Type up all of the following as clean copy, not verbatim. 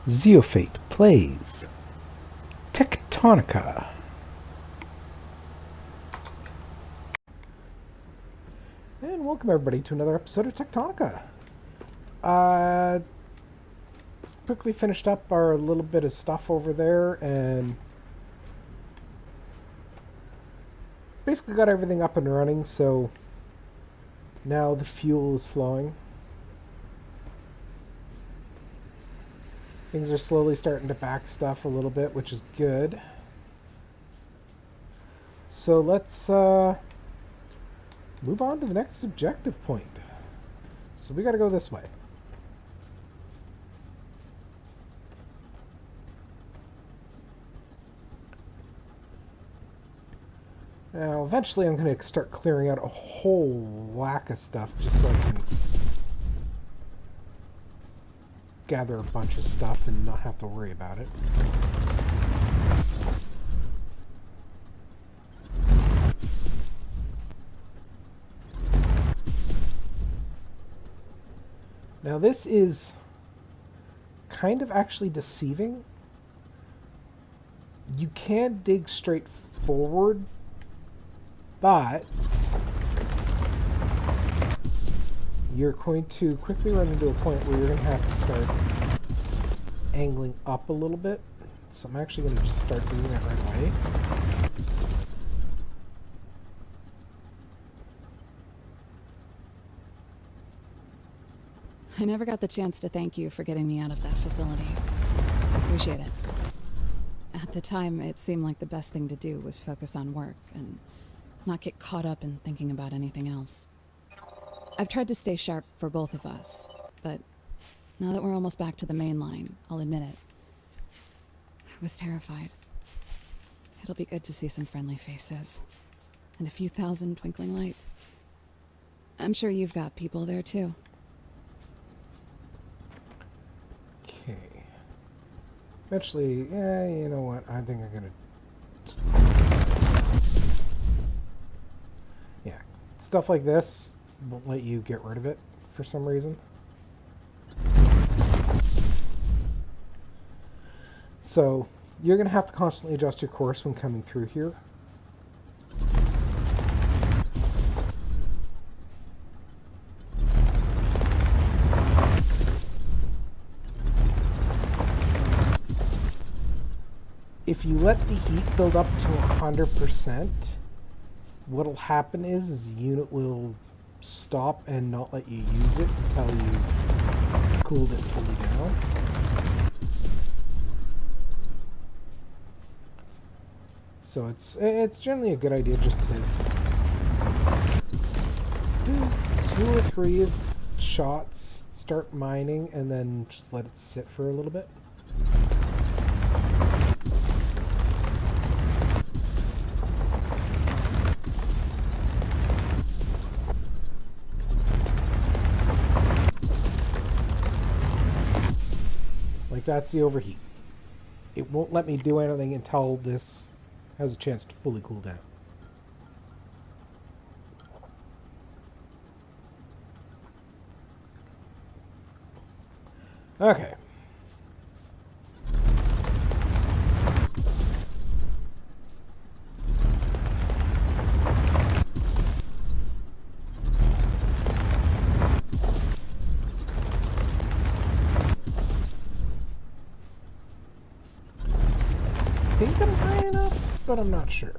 Zeofate plays Techtonica. And welcome everybody to another episode of Techtonica. Quickly finished up our little bit of stuff over there and basically got everything up and running, so now the fuel is flowing. Things are slowly starting to back stuff a little bit, which is good. So let's move on to the next objective point. So we gotta go this way. Now, eventually I'm going to start clearing out a whole whack of stuff just so I can gather a bunch of stuff and not have to worry about it. Now this is kind of actually deceiving. You can dig straight forward, but you're going to quickly run into a point where you're going to have to start angling up a little bit. So I'm actually going to just start doing that right away. I never got the chance to thank you for getting me out of that facility. I appreciate it. At the time, it seemed like the best thing to do was focus on work and not get caught up in thinking about anything else. I've tried to stay sharp for both of us, but now that we're almost back to the main line, I'll admit it. I was terrified. It'll be good to see some friendly faces and a few thousand twinkling lights. I'm sure you've got people there too. Okay. Eventually, you know what? I think I'm gonna. Yeah, stuff like this won't let you get rid of it for some reason. So you're gonna have to constantly adjust your course when coming through here. If you let the heat build up to 100%, what'll happen is the unit will stop and not let you use it until you've cooled it fully down. So it's generally a good idea just to do 2 or 3 shots, start mining, and then just let it sit for a little bit. That's the overheat. It won't let me do anything until this has a chance to fully cool down. Okay. I think I'm high enough, but I'm not sure.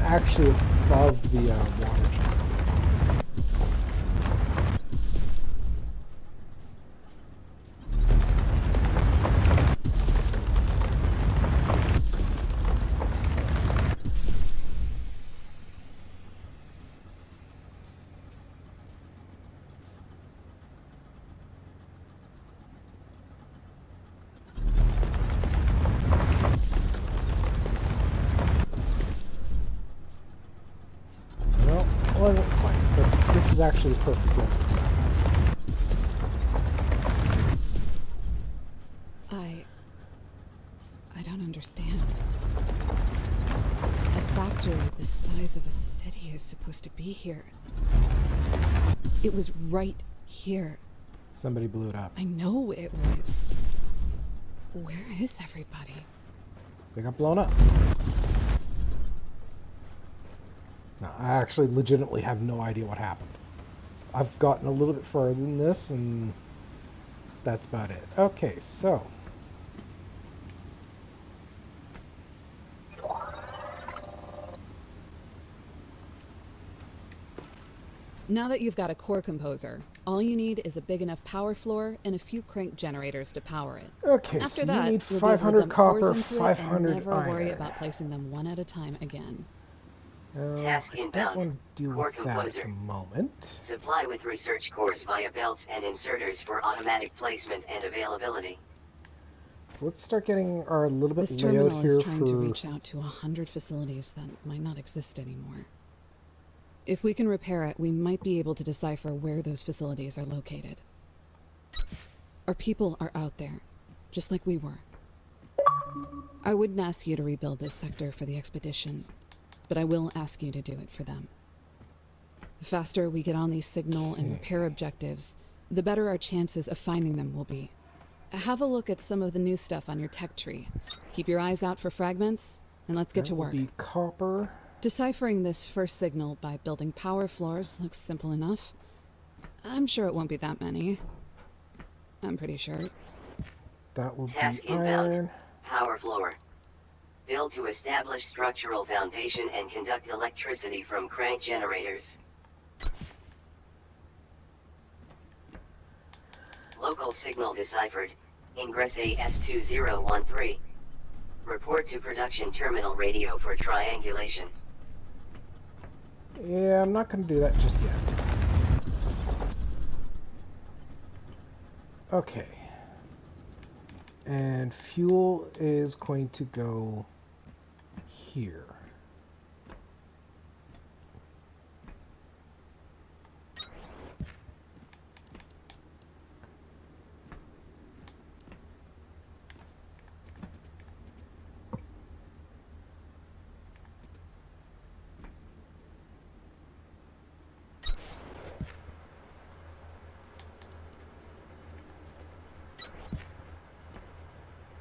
Actually above the water jet. this is actually a perfect level. I don't understand. A factory the size of a city is supposed to be here. It was right here. Somebody blew it up. I know it was. Where is everybody? They got blown up. No, I actually legitimately have no idea what happened. I've gotten a little bit further than this, and that's about it. Okay, so... Now that you've got a core composer, all you need is a big enough power floor and a few crank generators to power it. Okay, After so that, you need you'll be able to 500 dump cores copper, into it 500 and never worry iron. about placing them one at a time again. Task I don't inbound. want to deal Core with that at composer. the moment. Supply with research cores via belts and inserters for automatic placement and availability. So let's start getting our little bit This layout terminal here is trying to for... reach out to 100 facilities that might not exist anymore. If we can repair it, we might be able to decipher where those facilities are located. Our people are out there, just like we were. I wouldn't ask you to rebuild this sector for the expedition, but I will ask you to do it for them. The faster we get on these signal and repair objectives, the better our chances of finding them will be. Have a look at some of the new stuff on your tech tree. Keep your eyes out for fragments, and let's get to work. That will be copper. Deciphering this first signal by building power floors looks simple enough. I'm sure it won't be that many. I'm pretty sure. That will Task be inbound. iron. Power floor. Build to establish structural foundation and conduct electricity from crank generators. Local signal deciphered. Ingress AS2013. Report to production terminal radio for triangulation. Yeah, I'm not going to do that just yet. Okay. And fuel is going to go here.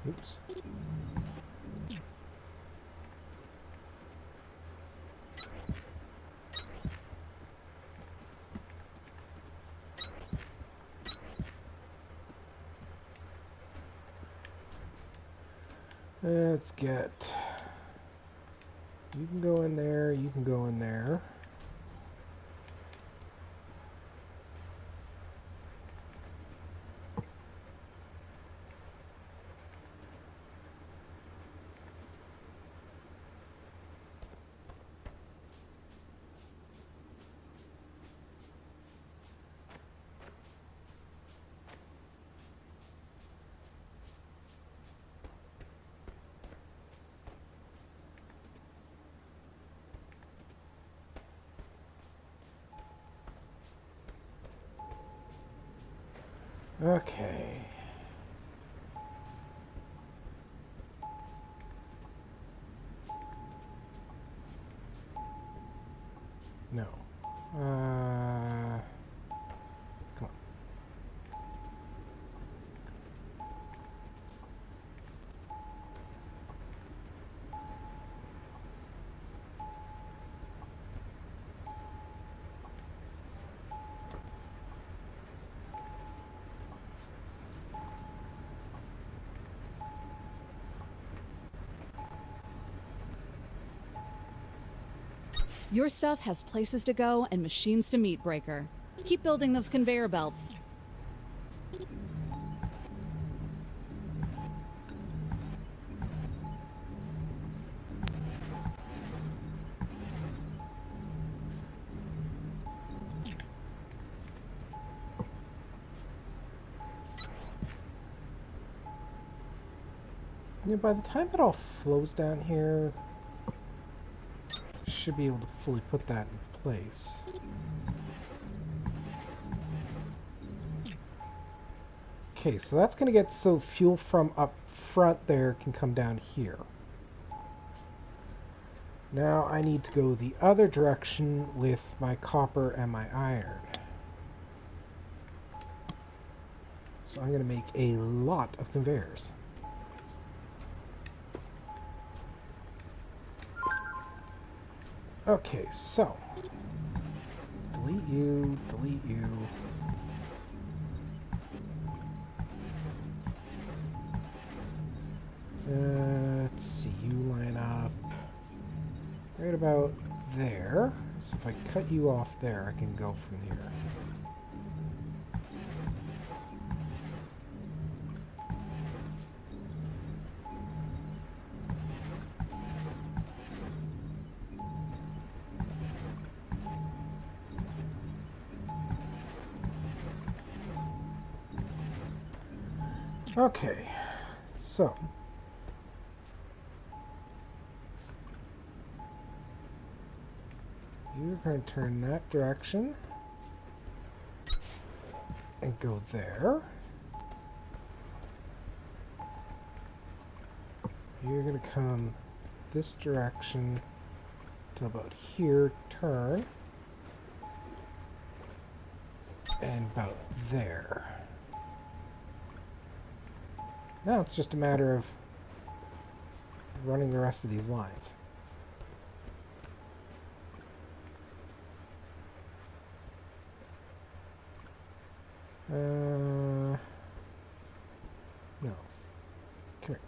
Oops. Let's get... You can go in there, you can go in there. Okay. No. Come on. Your stuff has places to go and machines to meet, Breaker. Keep building those conveyor belts. Yeah, by the time it all flows down here, should be able to fully put that in place. Okay, so that's going to get so fuel from up front there can come down here. Now I need to go the other direction with my copper and my iron. So I'm going to make a lot of conveyors. Okay, so delete you, delete you. Let's see, you line up right about there. So if I cut you off there, I can go from here. Okay, so you're going to turn that direction and go there. You're going to come this direction to about here, turn, and about there. Now it's just a matter of running the rest of these lines. No. Come here.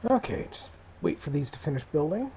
Okay, just wait for these to finish building.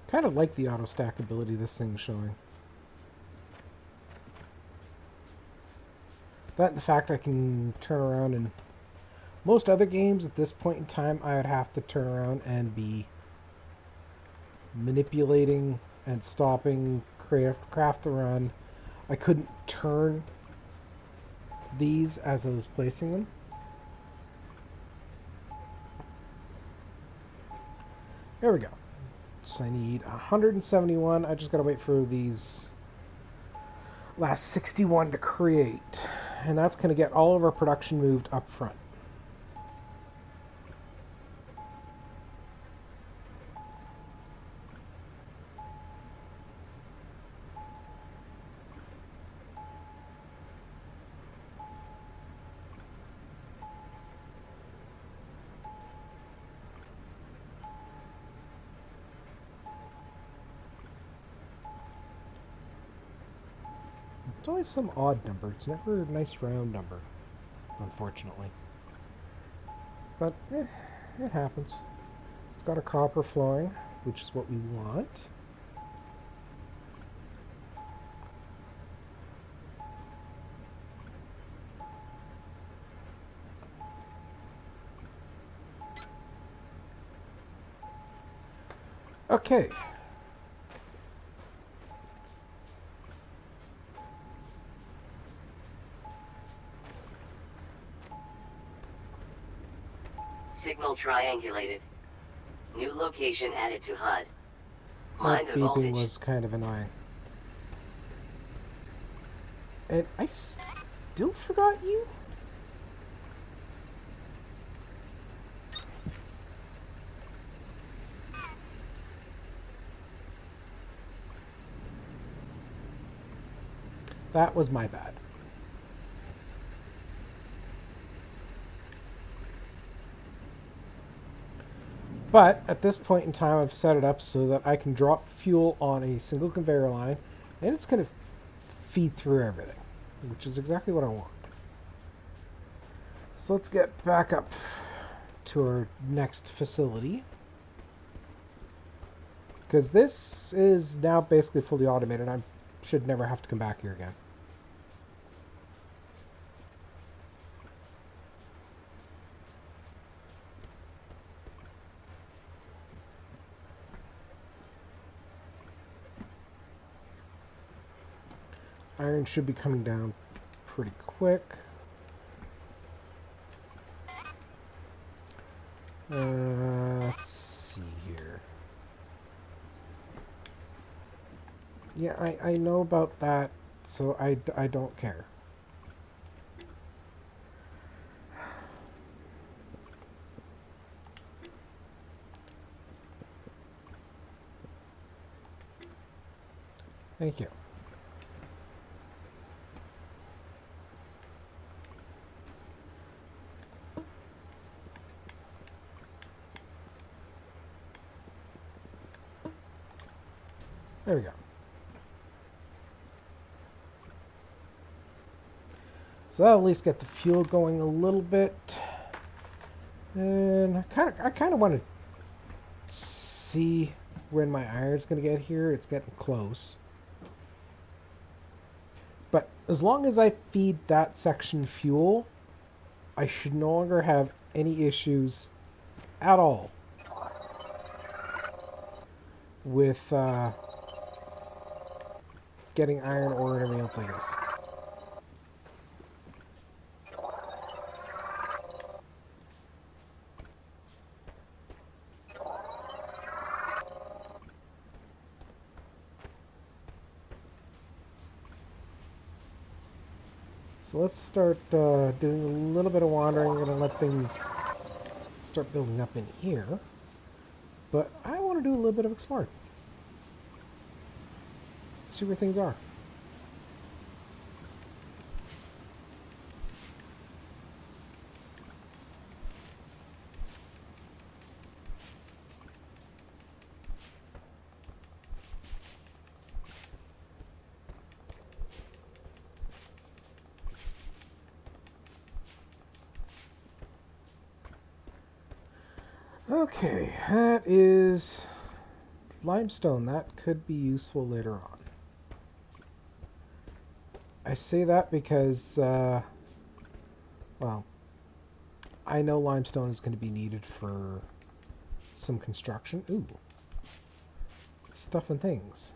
Kind of like the auto stack ability this thing's showing. That and the fact I can turn around, and most other games at this point in time I would have to turn around and be manipulating and stopping, craft the run. I couldn't turn these as I was placing them. There we go. So I need 171. I just gotta wait for these last 61 to create. And that's gonna get all of our production moved up front. It's always some odd number. It's never a nice round number, unfortunately. But, it happens. It's got a copper flowing, which is what we want. Okay. Signal triangulated. New location added to HUD. Mind That the beeping voltage. was kind of annoying. And I still forgot you? That was my bad. But at this point in time, I've set it up so that I can drop fuel on a single conveyor line, and it's going to feed through everything, which is exactly what I want. So let's get back up to our next facility, because this is now basically fully automated. I should never have to come back here again. Iron should be coming down pretty quick. Let's see here. Yeah, I know about that, so I don't care. Thank you. There we go. So that'll at least get the fuel going a little bit. And I kind of want to see when my iron's going to get here. It's getting close. But as long as I feed that section fuel, I should no longer have any issues at all with getting iron ore and everything else like this. So let's start doing a little bit of wandering. I'm going to let things start building up in here. But I want to do a little bit of exploring. See where things are. Okay, that is limestone. That could be useful later on. I say that because, well, I know limestone is going to be needed for some construction. Ooh. Stuff and things.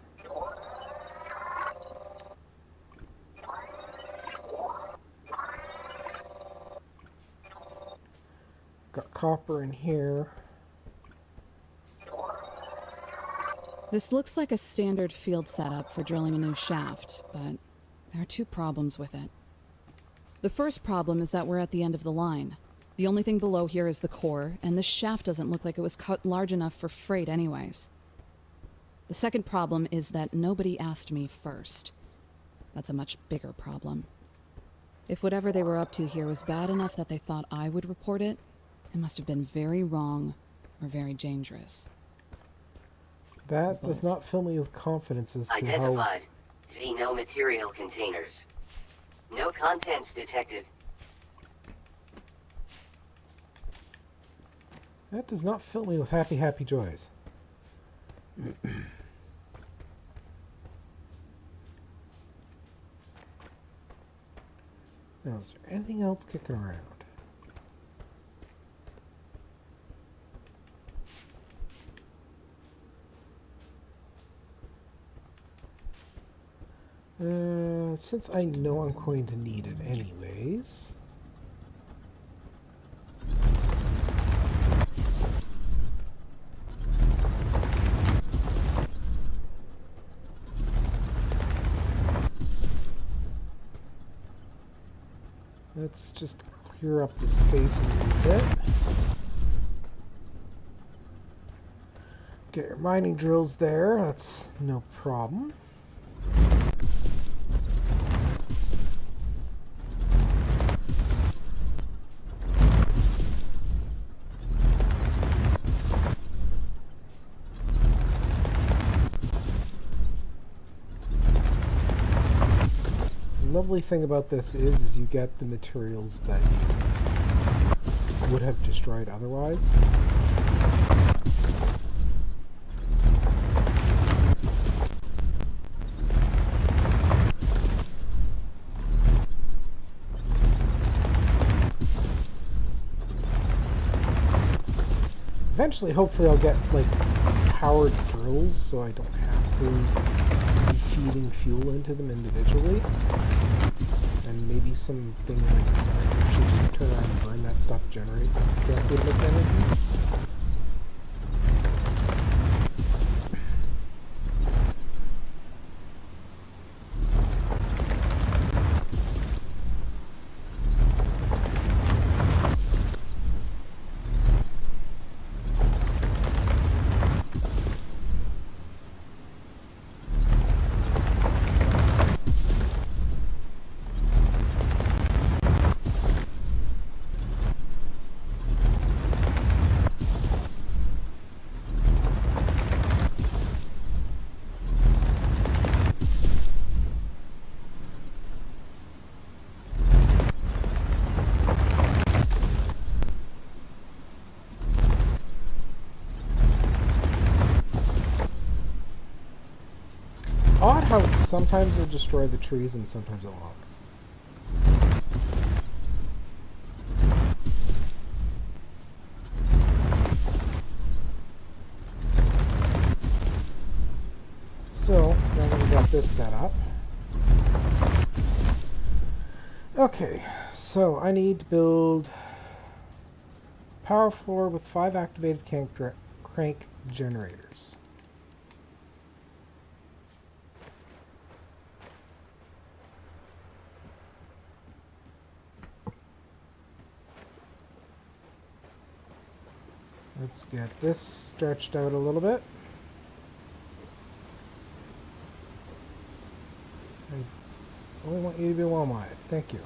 Got copper in here. This looks like a standard field setup for drilling a new shaft, but there are two problems with it. The first problem is that we're at the end of the line. The only thing below here is the core, and this shaft doesn't look like it was cut large enough for freight anyways. The second problem is that nobody asked me first. That's a much bigger problem. If whatever they were up to here was bad enough that they thought I would report it, it must have been very wrong or very dangerous. That does not fill me with confidence as to how... Identified. See no material containers. No contents detected. That does not fill me with happy, happy joys. Now, is there anything else kicking around? Since I know I'm going to need it anyways. Let's just clear up this face a little bit. Get your mining drills there, that's no problem. The lovely thing about this is you get the materials that you would have destroyed otherwise. Eventually, hopefully, I'll get like powered drills so I don't have to be feeding fuel into them individually. And maybe something like I actually just turn around and burn that stuff, generate directly with energy. Odd how sometimes it'll destroy the trees and sometimes it won't. So, now that we got this set up. Okay, so I need to build power floor with 5 activated crank generators. Let's get this stretched out a little bit. I only want you to be one-wide. Thank you.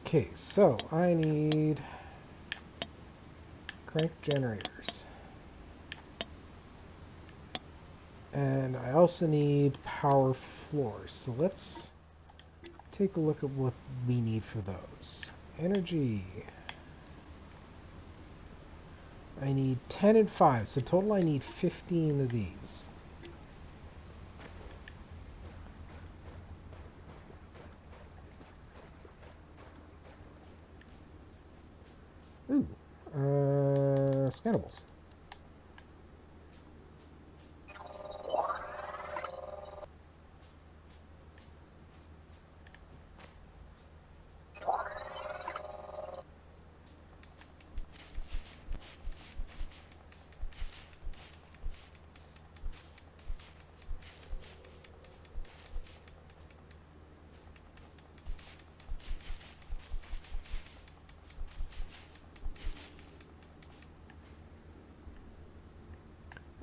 Okay, so I need crank generators. And I also need power floors. So let's take a look at what we need for those. Energy. I need 10 and 5, so total I need 15 of these. Ooh, scannables.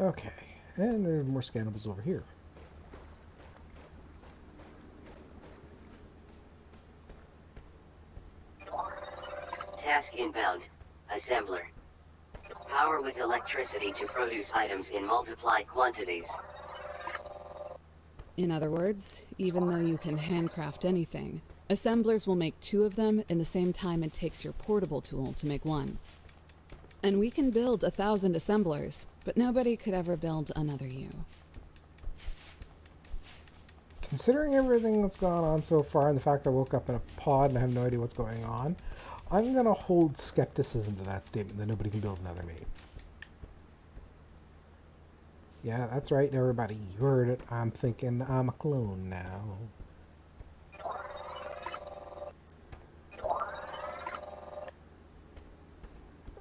Okay, and there are more scannables over here. Task inbound. Assembler. Power with electricity to produce items in multiplied quantities. In other words, even though you can handcraft anything, assemblers will make 2 of them in the same time it takes your portable tool to make 1. And we can build 1,000 assemblers, but nobody could ever build another you. Considering everything that's gone on so far and the fact I woke up in a pod and I have no idea what's going on, I'm going to hold skepticism to that statement that nobody can build another me. Yeah, that's right, everybody. You heard it. I'm thinking I'm a clone now.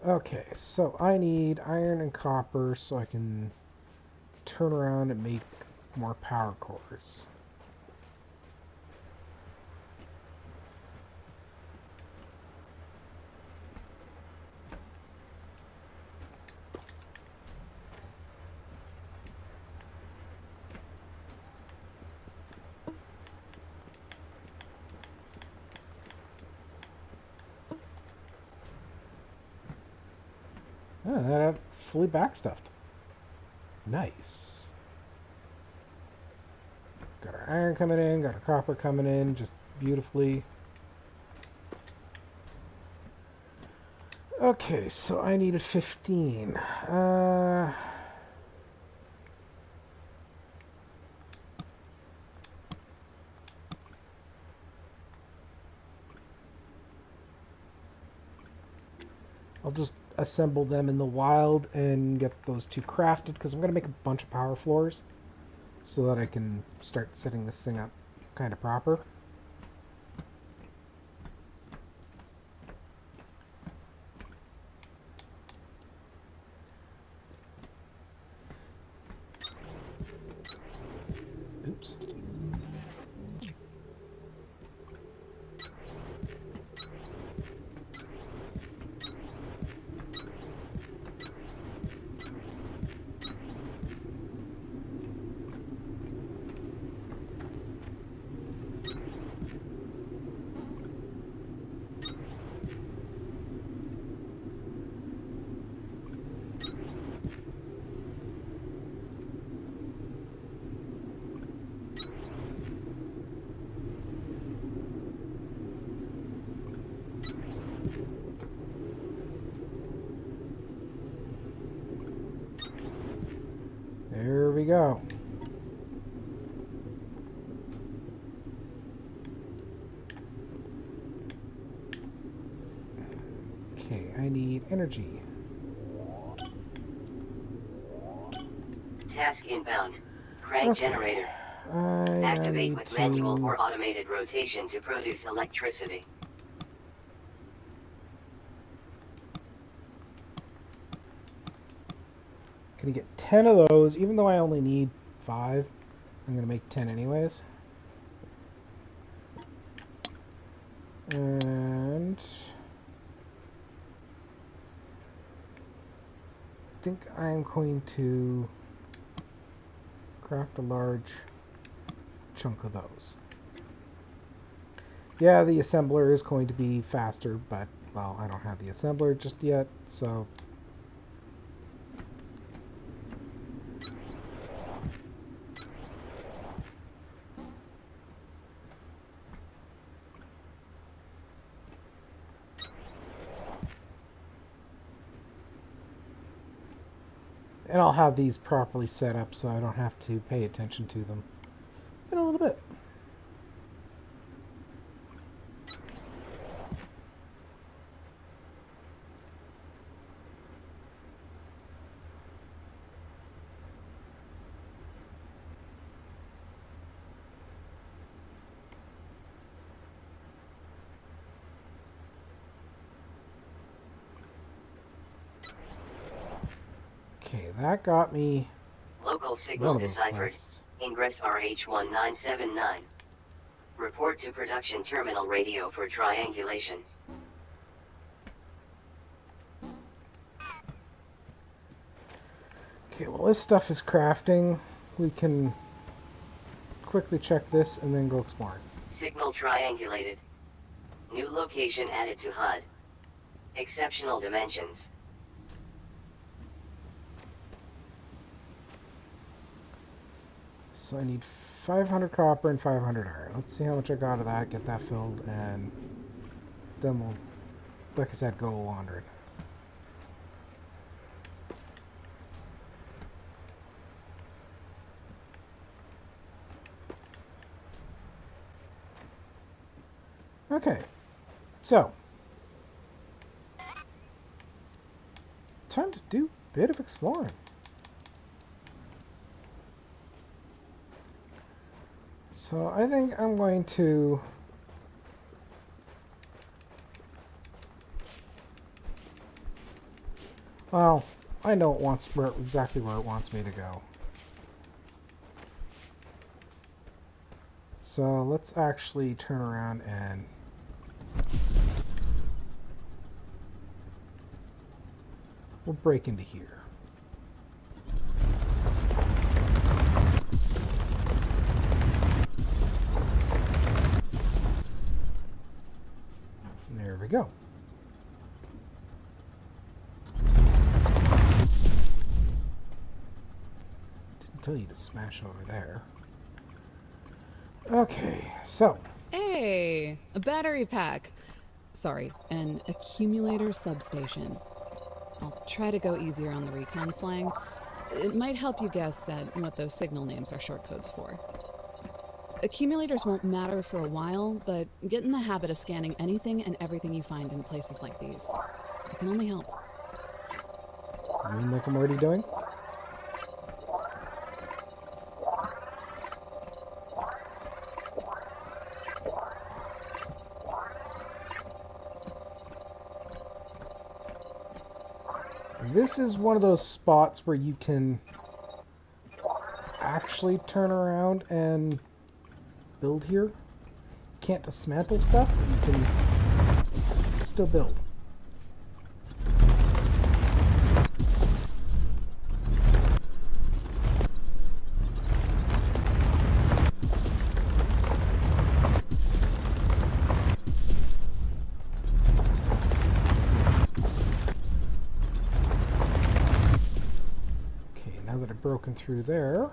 Okay, so I need iron and copper so I can turn around and make more power cores. Oh, that fully backstuffed. Nice. Got our iron coming in, got our copper coming in, just beautifully. Okay, so I needed 15. I'll just assemble them in the wild and get those two crafted because I'm going to make a bunch of power floors so that I can start setting this thing up kind of proper. Oops. There we go. Okay, I need energy. Task inbound. Crank Okay. generator. I now Activate need with manual to... or automated rotation to produce electricity. Can you get 10 of those, even though I only need 5? I'm going to make 10 anyways. And... I think I'm going to craft a large chunk of those. Yeah, the assembler is going to be faster, but, well, I don't have the assembler just yet, so... And I'll have these properly set up so I don't have to pay attention to them in a little bit. Okay, that got me Local one signal of those deciphered. quests. Ingress RH1979. Report to production terminal radio for triangulation. Okay, well this stuff is crafting. We can quickly check this and then go explore. Signal triangulated. New location added to HUD. Exceptional dimensions. So I need 500 copper and 500 iron. Let's see how much I got of that, get that filled, and then we'll, like I said, go wandering. Okay, so time to do a bit of exploring. So I think I'm going to well, I know it wants exactly where it wants me to go. So let's actually turn around and we'll break into here. There we go. Didn't tell you to smash over there. Okay, so. Hey, a battery pack. Sorry, an accumulator substation. I'll try to go easier on the recon slang. It might help you guess at what those signal names are short codes for. Accumulators won't matter for a while, but get in the habit of scanning anything and everything you find in places like these. It can only help. You mean like I'm already doing? This is one of those spots where you can actually turn around and build here. You can't dismantle stuff, but you can still build. Now that I've broken through there,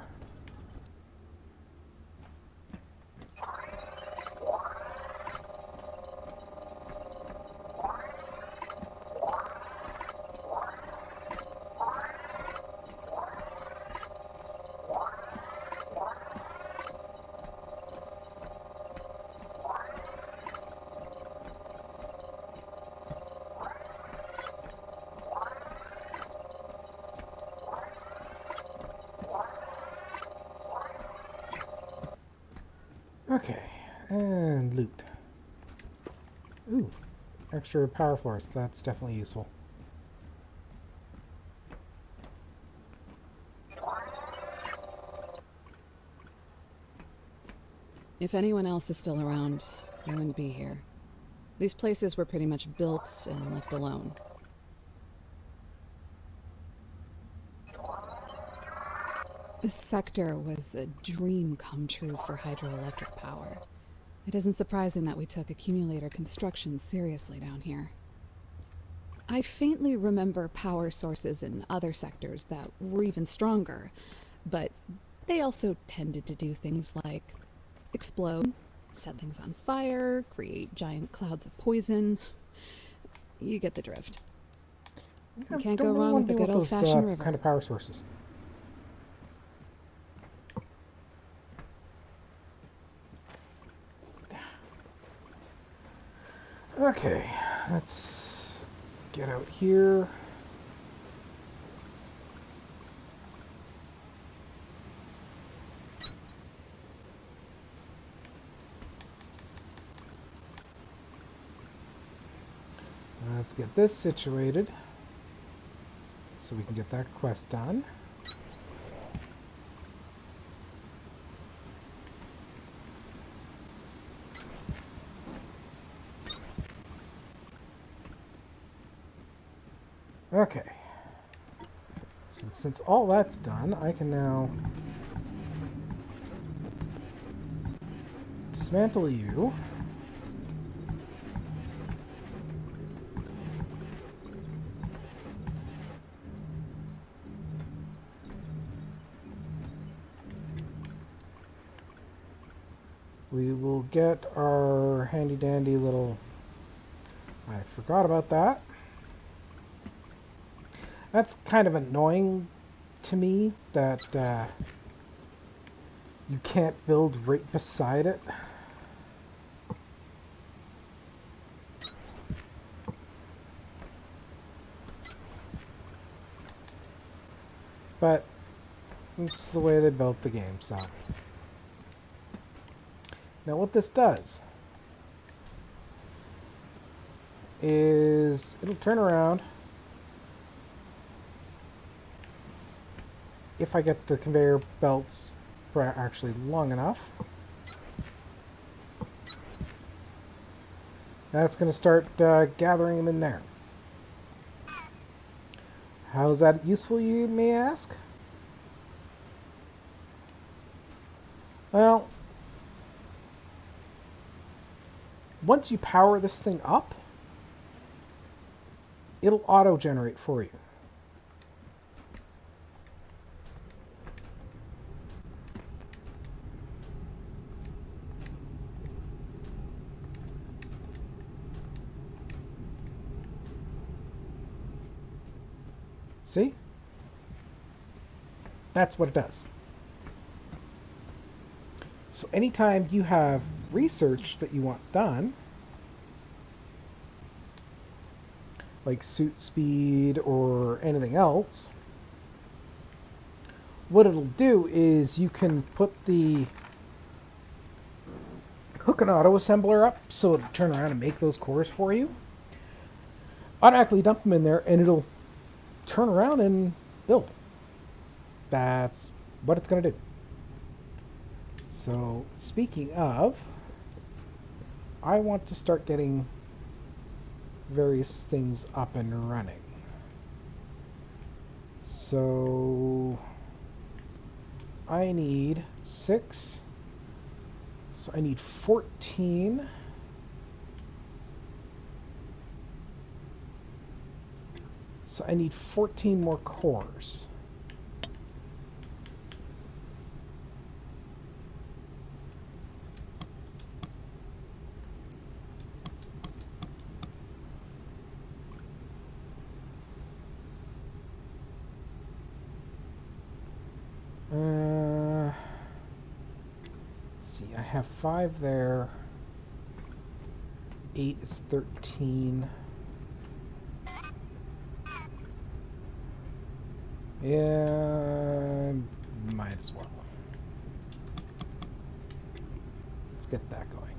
okay, and loot. Ooh, extra power force. That's definitely useful. If anyone else is still around, they wouldn't be here. These places were pretty much built and left alone. This sector was a dream come true for hydroelectric power. It isn't surprising that we took accumulator construction seriously down here. I faintly remember power sources in other sectors that were even stronger, but they also tended to do things like explode, set things on fire, create giant clouds of poison. You get the drift. You can't go wrong with a good old-fashioned river. Kind of power sources. Okay, let's get out here. Let's get this situated so we can get that quest done. Okay. So since all that's done, I can now dismantle you. We will get our handy dandy little... I forgot about that. That's kind of annoying to me that you can't build right beside it. But it's the way they built the game, so. Now what this does is it'll turn around if I get the conveyor belts actually long enough. That's going to start gathering them in there. How is that useful, you may ask? Well, once you power this thing up, it'll auto-generate for you. See? That's what it does. So anytime you have research that you want done, like suit speed or anything else, what it'll do is you can put the hook and auto assembler up so it'll turn around and make those cores for you. Automatically dump them in there and it'll turn around and build. That's what it's going to do. So, speaking of, I want to start getting various things up and running. So, I need 6. So I need 14. So I need 14 more cores. Let's see, I have 5 there. 8 is 13. Yeah, might as well. Let's get that going.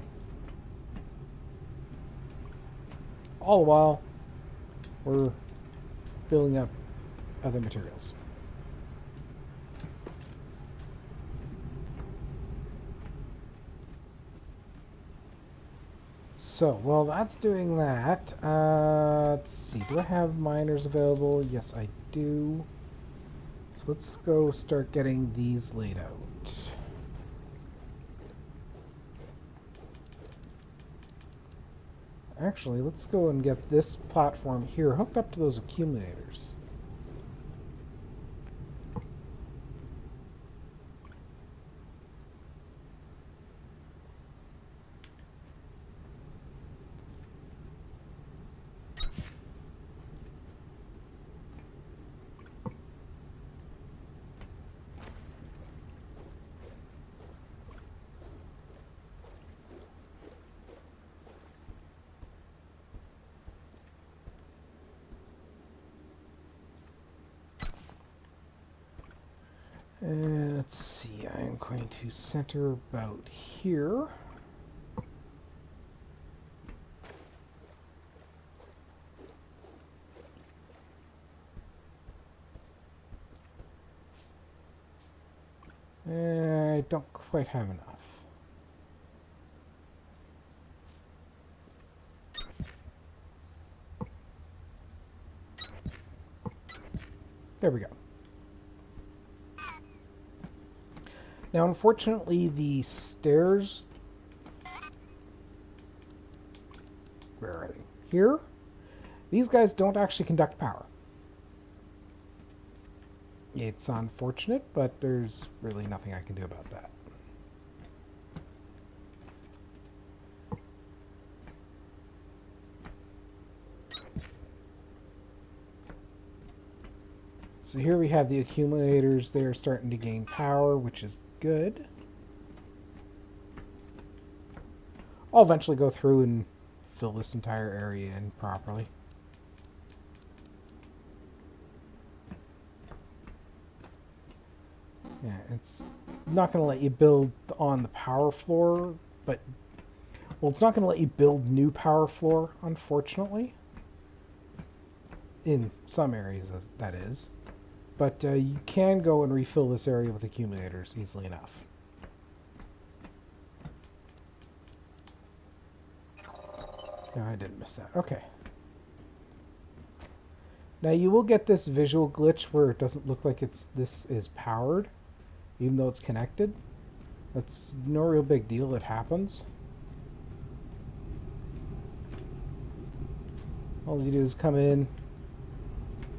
All the while, we're building up other materials. So, while that's doing that, let's see, do I have miners available? Yes, I do. So let's go start getting these laid out. Actually, let's go and get this platform here hooked up to those accumulators. Let's see, I'm going to center about here. I don't quite have enough. There we go. Now, unfortunately, the stairs... Where are they? Here? These guys don't actually conduct power. It's unfortunate, but there's really nothing I can do about that. So here we have the accumulators. They're starting to gain power, which is good. I'll eventually go through and fill this entire area in properly. it's not going to let you build on the power floor, but... Well, it's not going to let you build new power floor, unfortunately. In some areas, that is. But you can go and refill this area with accumulators easily enough. No, I didn't miss that. Okay. Now you will get this visual glitch where it doesn't look like this is powered, even though it's connected. That's no real big deal. It happens. All you do is come in,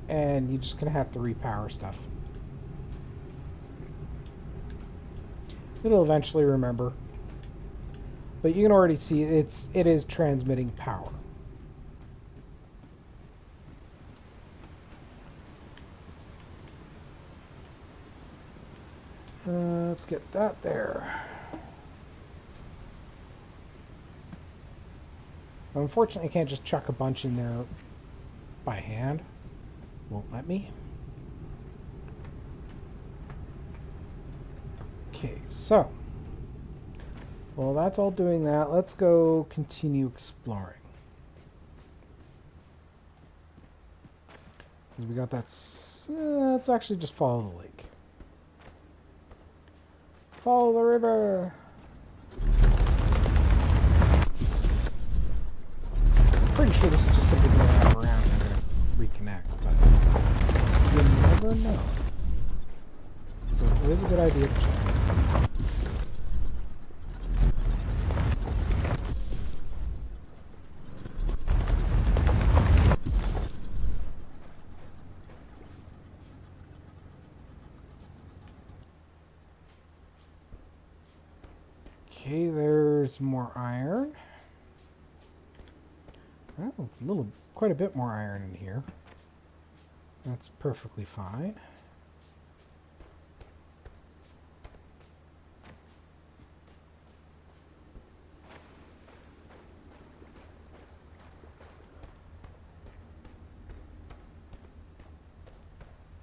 and you're just gonna have to repower stuff. It'll eventually remember, but you can already see it is transmitting power. Let's get that there. Unfortunately, I can't just chuck a bunch in there by hand. Won't let me. Okay, so. Well, that's all doing that. Let's go continue exploring. We got that. Let's actually just follow the lake. Follow the river. Pretty sure this is just simply going around and I'm going to reconnect, but you never know. So it's always a good idea to check. Okay, there's more iron. Oh, quite a bit more iron in here. That's perfectly fine.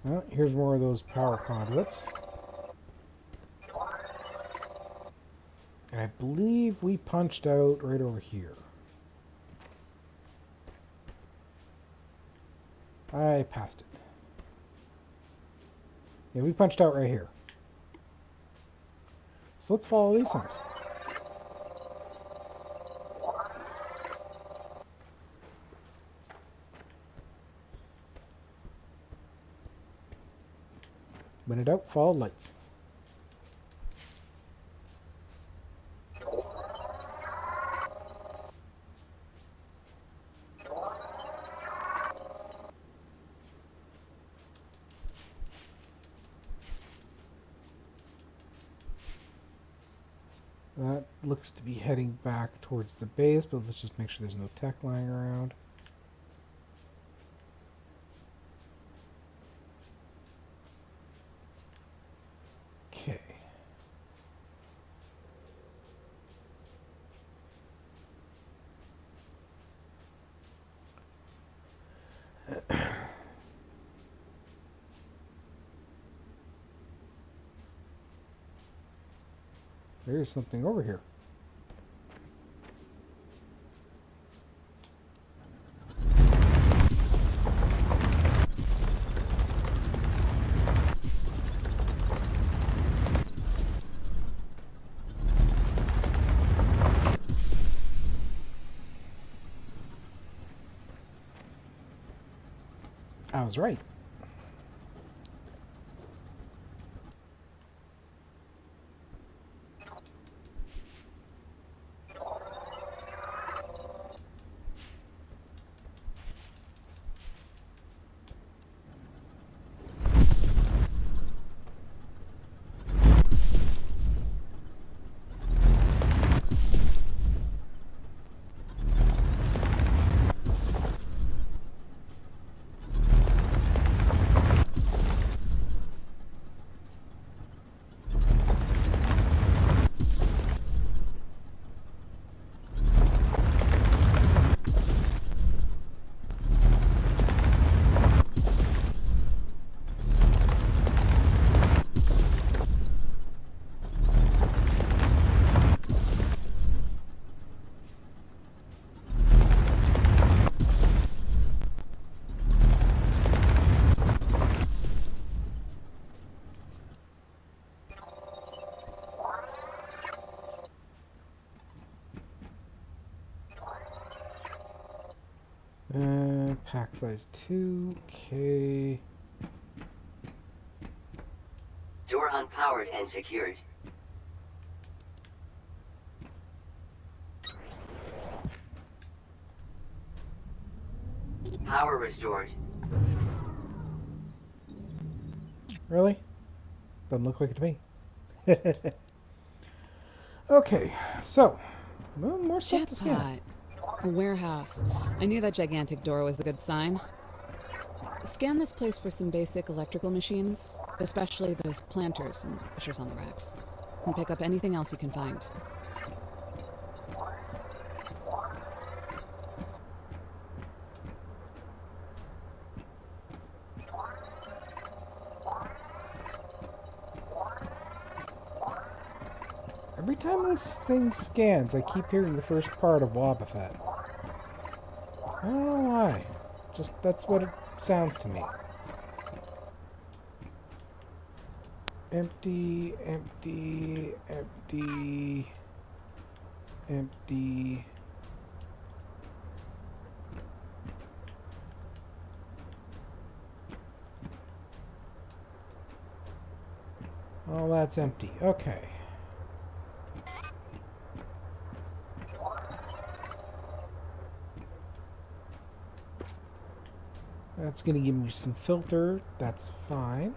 Well, here's more of those power conduits. And I believe we punched out right over here. I passed it. Yeah, we punched out right here. So let's follow these things. When in doubt, follow lights. That looks to be heading back towards the base, but let's just make sure there's no tech lying around. Okay. There's something over here. I was right. Pack size 2. Okay. Door unpowered and secured. Power restored. Really? Doesn't look like it to me. Okay, so more stuff to scan. Jackpot. A warehouse. I knew that gigantic door was a good sign. Scan this place for some basic electrical machines, especially those planters and pushers on the racks. And pick up anything else you can find. Every time this thing scans, I keep hearing the first part of Wobbuffet. I don't know why. Just that's what it sounds to me. Empty, empty, empty, empty. Oh, that's empty. Okay. That's going to give me some filter. That's fine.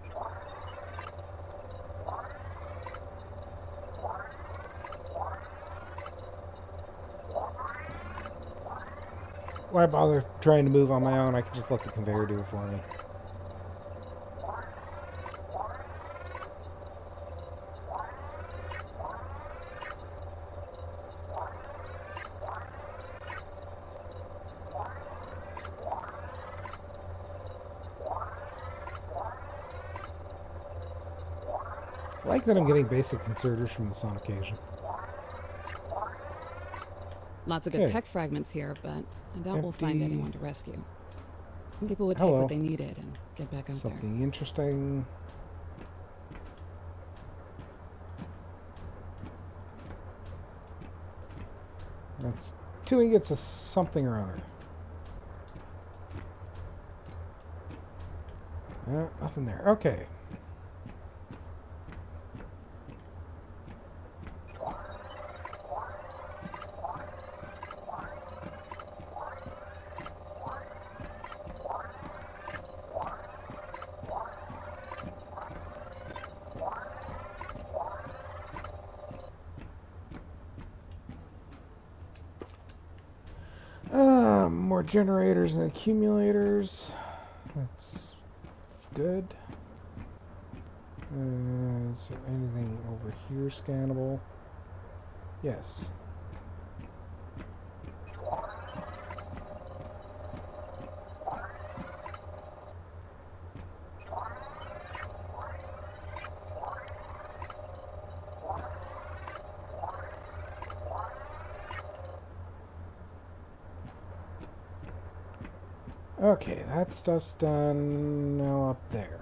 Why bother trying to move on my own? I can just let the conveyor do it for me. I like that I'm getting basic inserters from this on occasion. Lots of good Okay. tech fragments here, but I doubt we'll find Empty. anyone to rescue. People would take Hello. what they needed and get back out there. Something interesting. That's 2 ingots of something or other. Nothing there. Okay. More generators and accumulators. That's good. Is there anything over here scannable? Yes. Okay, that stuff's done. Now up there.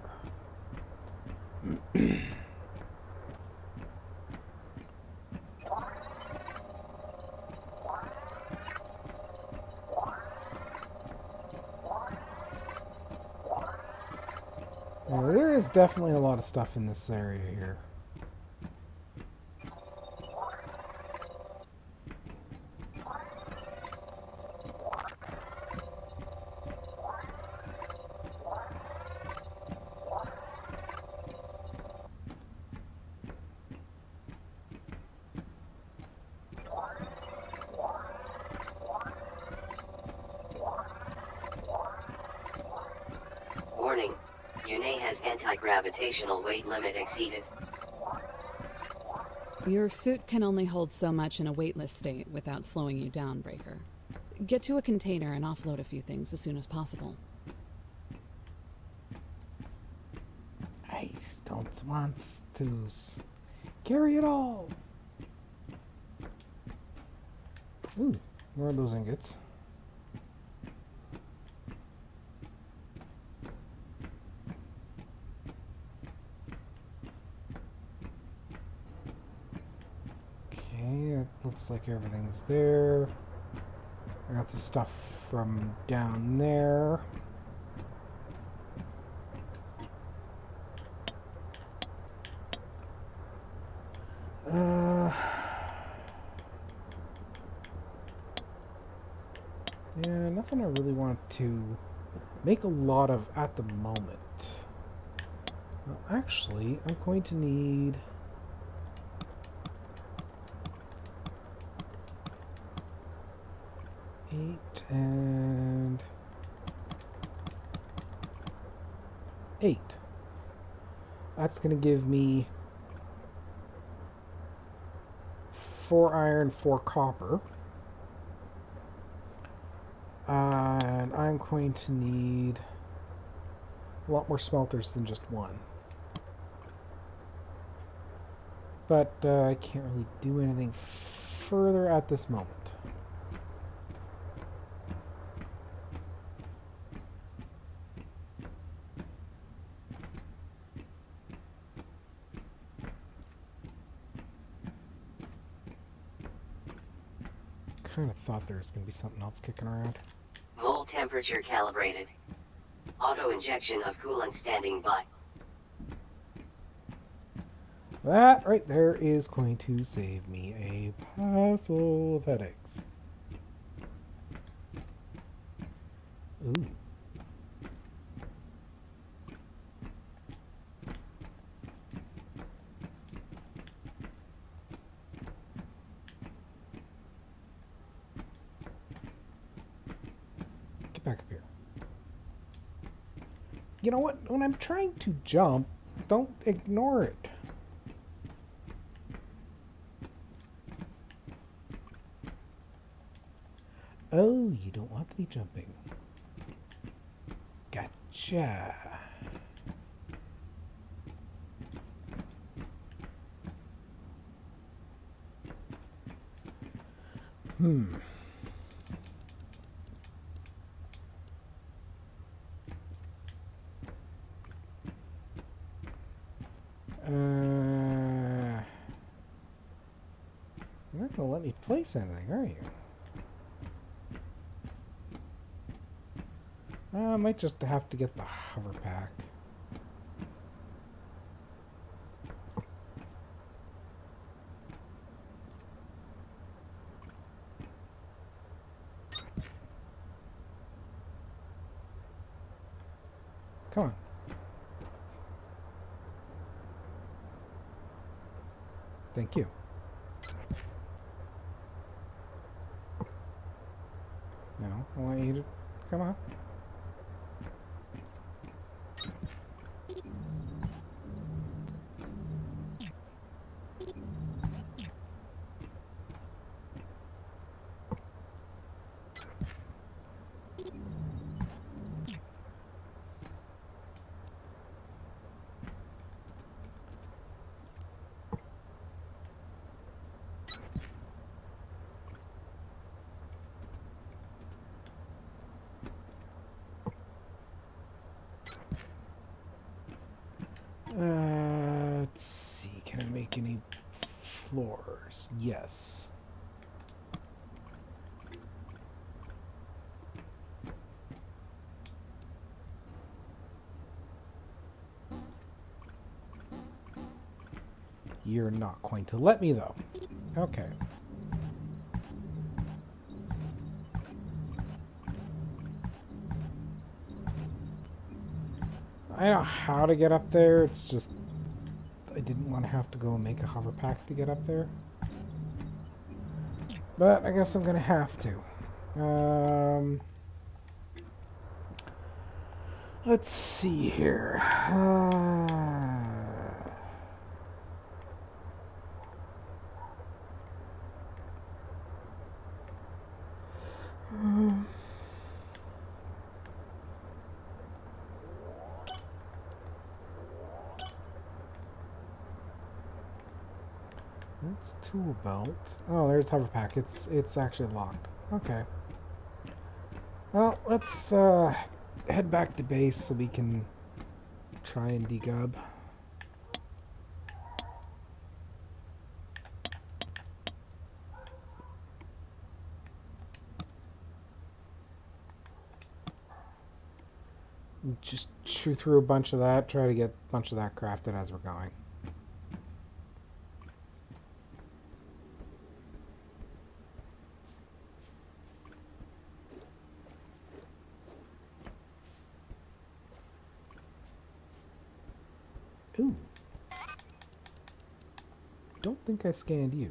Now, there is definitely a lot of stuff in this area here. Warning. Yune has anti-gravitational weight limit exceeded. Your suit can only hold so much in a weightless state without slowing you down, Breaker. Get to a container and offload a few things as soon as possible. I don't want to carry it all. Ooh, more of those ingots. Okay, it looks like everything's there. I got the stuff from down there. Yeah, nothing I really want to make a lot of at the moment. Well, actually, I'm going to need... eight and... 8. That's going to give me 4 iron, 4 copper. And I'm going to need a lot more smelters than just one. But I can't really do anything further at this moment. Kind of thought there was going to be something else kicking around. Mold temperature calibrated. Auto injection of coolant standing by. That right there is going to save me a parcel of headaches. Ooh. Get back up here. You know what? When I'm trying to jump, don't ignore it. Oh, you don't want to be jumping. Gotcha. You're not going to let me place anything, are you? I might just have to get the hover pack. Come on. Thank you. No, I want you to... Come on. Let's see. Can I make any floors? Yes. You're not going to let me, though. Okay. I know how to get up there. It's just I didn't want to have to go and make a hover pack to get up there. But I guess I'm going to have to. Let's see here. That's tool belt. Oh, there's hover pack. It's actually locked. Okay. Well, let's head back to base so we can try and degub. just chew through a bunch of that, try to get a bunch of that crafted as we're going. Ooh. Don't think I scanned you.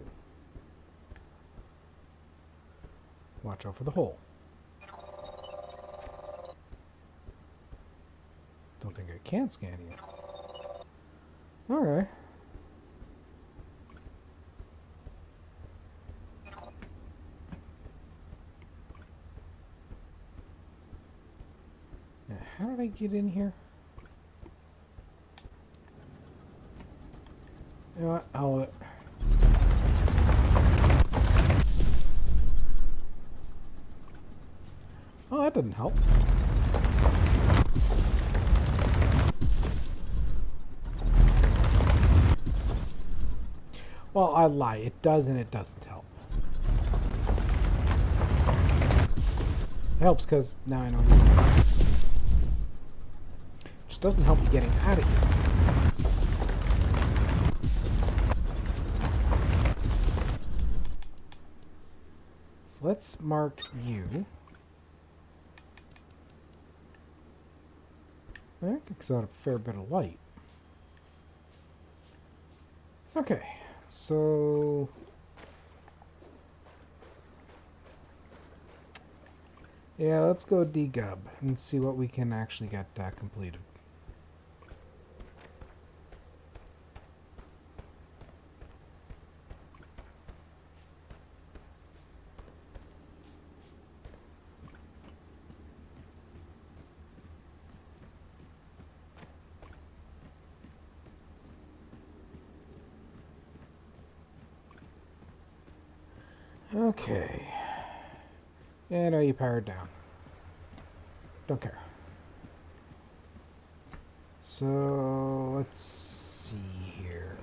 Watch out for the hole. Don't think I can scan you. Alright. Now, how did I get in here? You know what? Oh, that didn't help. Well, I lie. It does and it doesn't help. It helps because now I know you. Which doesn't help you getting out of here. So let's mark you. That kicks out a fair bit of light. Okay, so yeah, let's go degub and see what we can actually get completed. Okay. Yeah, no, you powered down. Don't care. So, let's see here.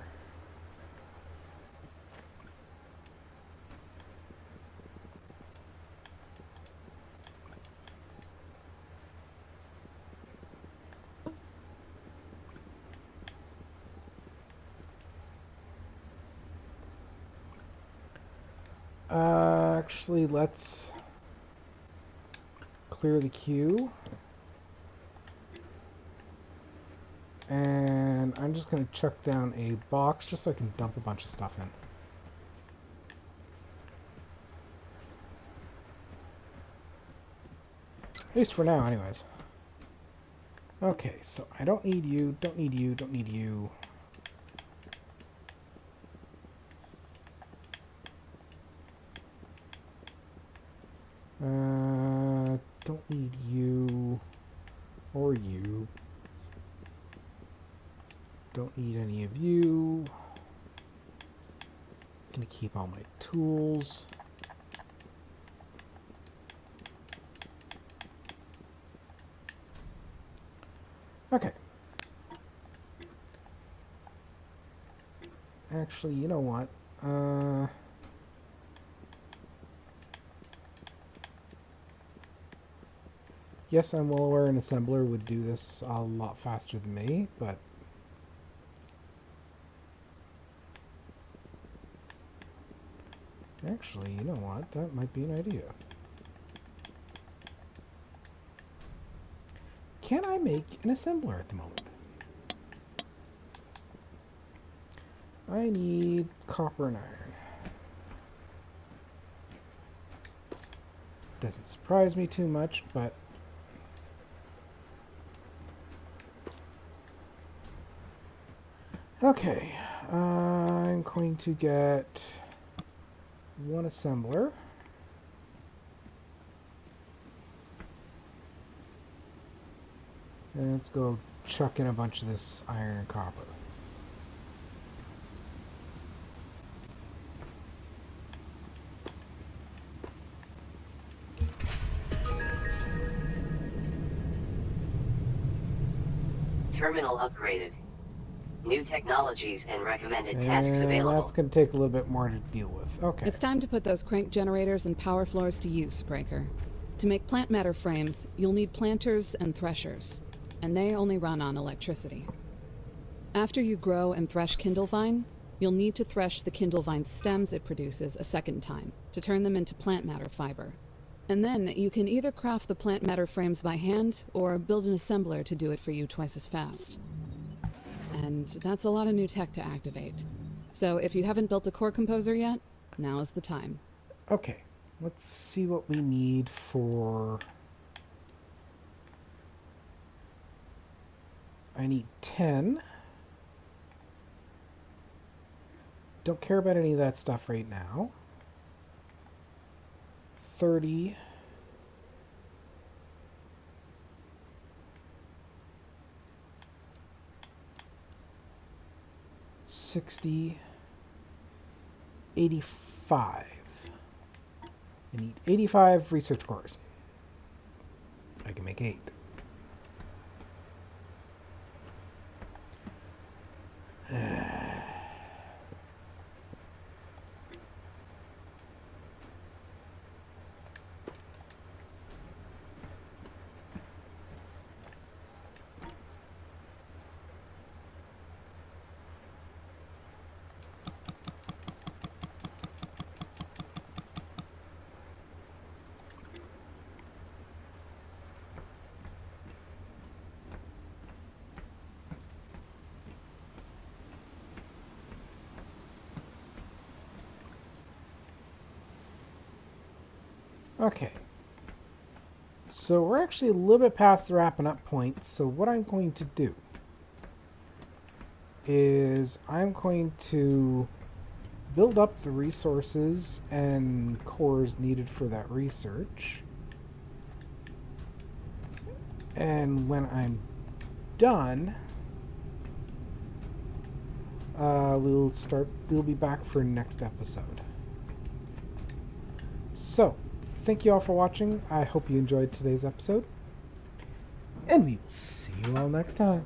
Actually, let's clear the queue. And I'm just going to chuck down a box just so I can dump a bunch of stuff in. At least for now, anyways. Okay, so I don't need you, don't need you, don't need you. Don't need you or you. Don't need any of you. Gonna keep all my tools. Okay. Actually, you know what? Yes, I'm well aware an assembler would do this a lot faster than me, but actually, you know what? That might be an idea. Can I make an assembler at the moment? I need copper and iron. Doesn't surprise me too much, but okay. I'm going to get one assembler. And let's go chuck in a bunch of this iron and copper. Terminal upgraded. New technologies and recommended tasks And available. that's going to take a little bit more to deal with. Okay. It's time to put those crank generators and power floors to use, Breaker. To make plant matter frames, you'll need planters and threshers. and they only run on electricity. After you grow and thresh Kindlevine, you'll need to thresh the Kindlevine stems it produces a second time to turn them into plant matter fiber. And then you can either craft the plant matter frames by hand or build an assembler to do it for you twice as fast. And that's a lot of new tech to activate. So if you haven't built a core composer yet, now is the time. Okay, let's see what we need for... I need 10. Don't care about any of that stuff right now. 30. 60. 85. I need 85 research cores. I can make 8. Okay, so we're actually a little bit past the wrapping up point, so what I'm going to do is I'm going to build up the resources and cores needed for that research, and when I'm done, we'll be back for next episode. So thank you all for watching. I hope you enjoyed today's episode, and we will see you all next time.